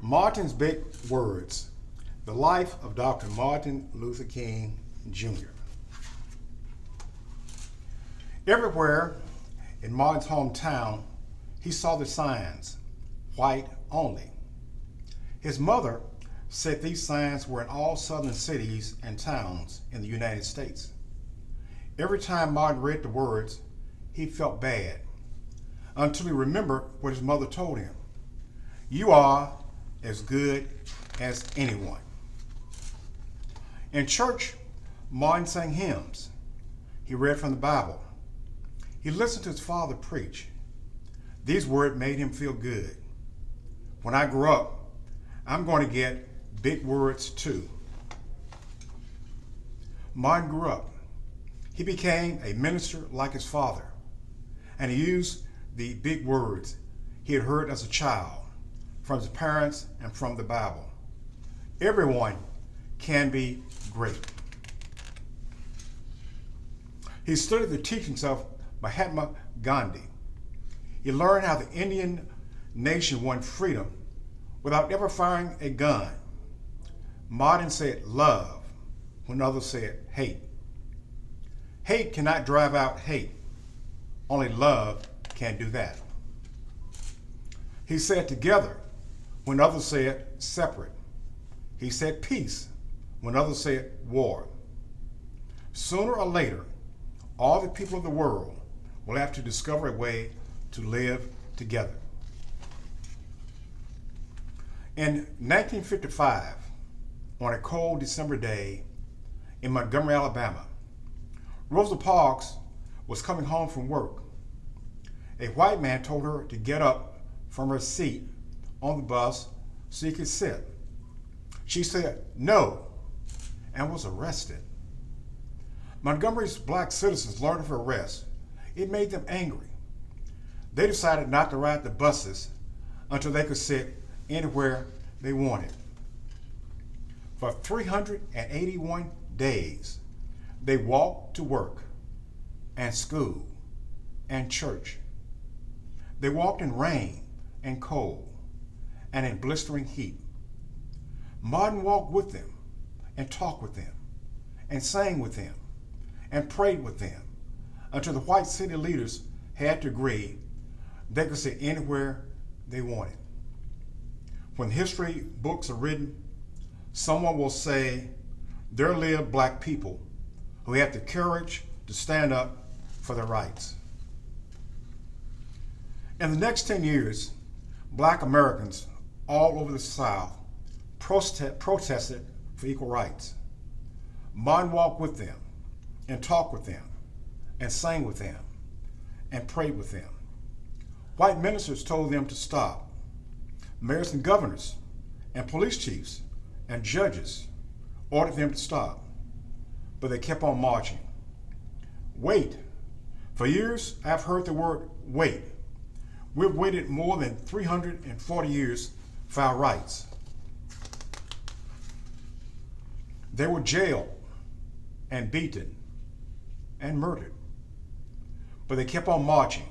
Martin's Big Words, the life of Dr. Martin Luther King, Jr. Everywhere in Martin's hometown, he saw the signs, white only. His mother said these signs were in all southern cities and towns in the United States. Every time Martin read the words, he felt bad, until he remembered what his mother told him. You are as good as anyone. In church, Martin sang hymns. He read from the Bible. He listened to his father preach. These words made him feel good. When I grow up, I'm going to get big words too. Martin grew up. He became a minister like his father, and he used the big words he had heard as a child from his parents and from the Bible. Everyone can be great. He studied the teachings of Mahatma Gandhi. He learned how the Indian nation won freedom without ever firing a gun. Martin said love when others said hate. Hate cannot drive out hate. Only love can do that. He said together when others said separate. He said peace when others said war. Sooner or later, all the people of the world will have to discover a way to live together. In 1955, on a cold December day in Montgomery, Alabama, Rosa Parks was coming home from work. A white man told her to get up from her seat on the bus so he could sit. She said no and was arrested. Montgomery's black citizens learned of her arrest. It made them angry. They decided not to ride the buses until they could sit anywhere they wanted. For 381 days, they walked to work and school and church. They walked in rain and cold and in blistering heat. Martin walked with them and talked with them and sang with them and prayed with them until the white city leaders had to agree they could sit anywhere they wanted. When history books are written, someone will say there lived black people who had the courage to stand up for their rights. In the next 10 years, black Americans all over the South protested for equal rights. Martin walked with them and talked with them and sang with them and prayed with them. White ministers told them to stop. Mayors and governors and police chiefs and judges ordered them to stop, but they kept on marching. Wait. For years, I've heard the word wait. We've waited more than 340 years for our rights. They were jailed and beaten and murdered, but they kept on marching.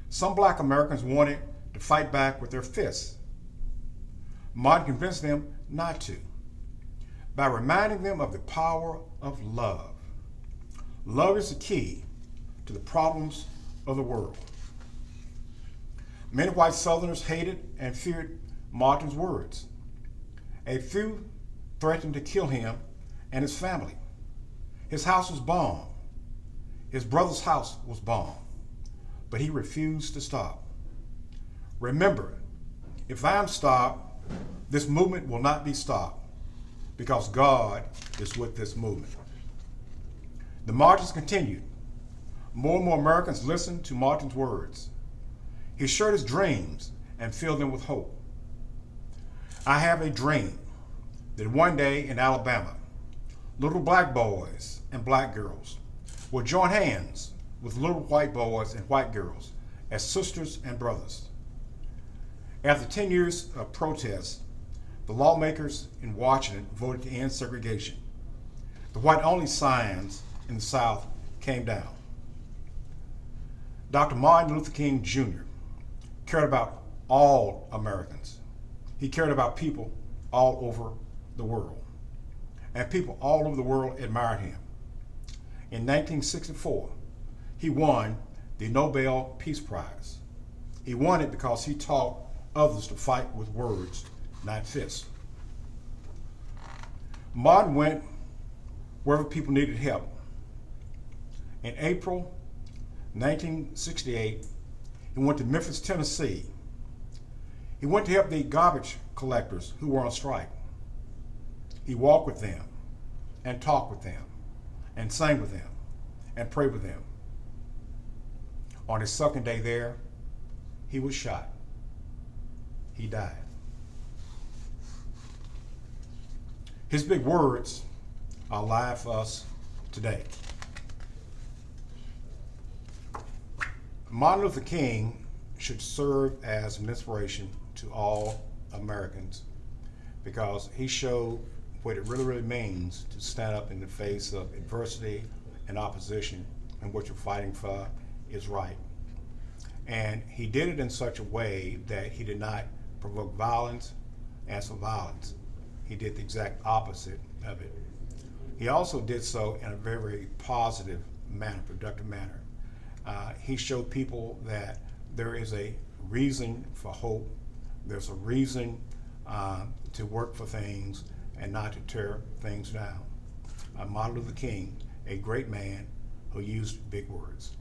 Some black Americans wanted to fight back with their fists. Martin convinced them not to by reminding them of the power of love. Love is the key to the problems of the world. Many white Southerners hated and feared Martin's words. A few threatened to kill him and his family. His house was bombed. His brother's house was bombed, but he refused to stop. Remember, if I am stopped, this movement will not be stopped because God is with this movement. The marches continued. More and more Americans listened to Martin's words. He shared his dreams and filled them with hope. I have a dream that one day in Alabama, little black boys and black girls will join hands with little white boys and white girls as sisters and brothers. After 10 years of protests, the lawmakers in Washington voted to end segregation. The white-only signs in the South came down. Dr. Martin Luther King Jr. cared about all Americans. He cared about people all over the world, and people all over the world admired him. In 1964, he won the Nobel Peace Prize. He won it because he taught others to fight with words, not fists. Martin went wherever people needed help. In April 1968, he went to Memphis, Tennessee. He went to help the garbage collectors who were on strike. He walked with them and talked with them and sang with them and prayed with them. On his second day there, he was shot. He died. His big words are alive for us today. Martin Luther King should serve as an inspiration to all Americans because he showed what it really means to stand up in the face of adversity and opposition, and what you're fighting for is right. And he did it in such a way that he did not provoke violence and for violence. He did the exact opposite of it. He also did so in a very positive manner, productive manner. He showed people that there is a reason for hope. There's a reason to work for things and not to tear things down. Martin Luther King, a great man who used big words.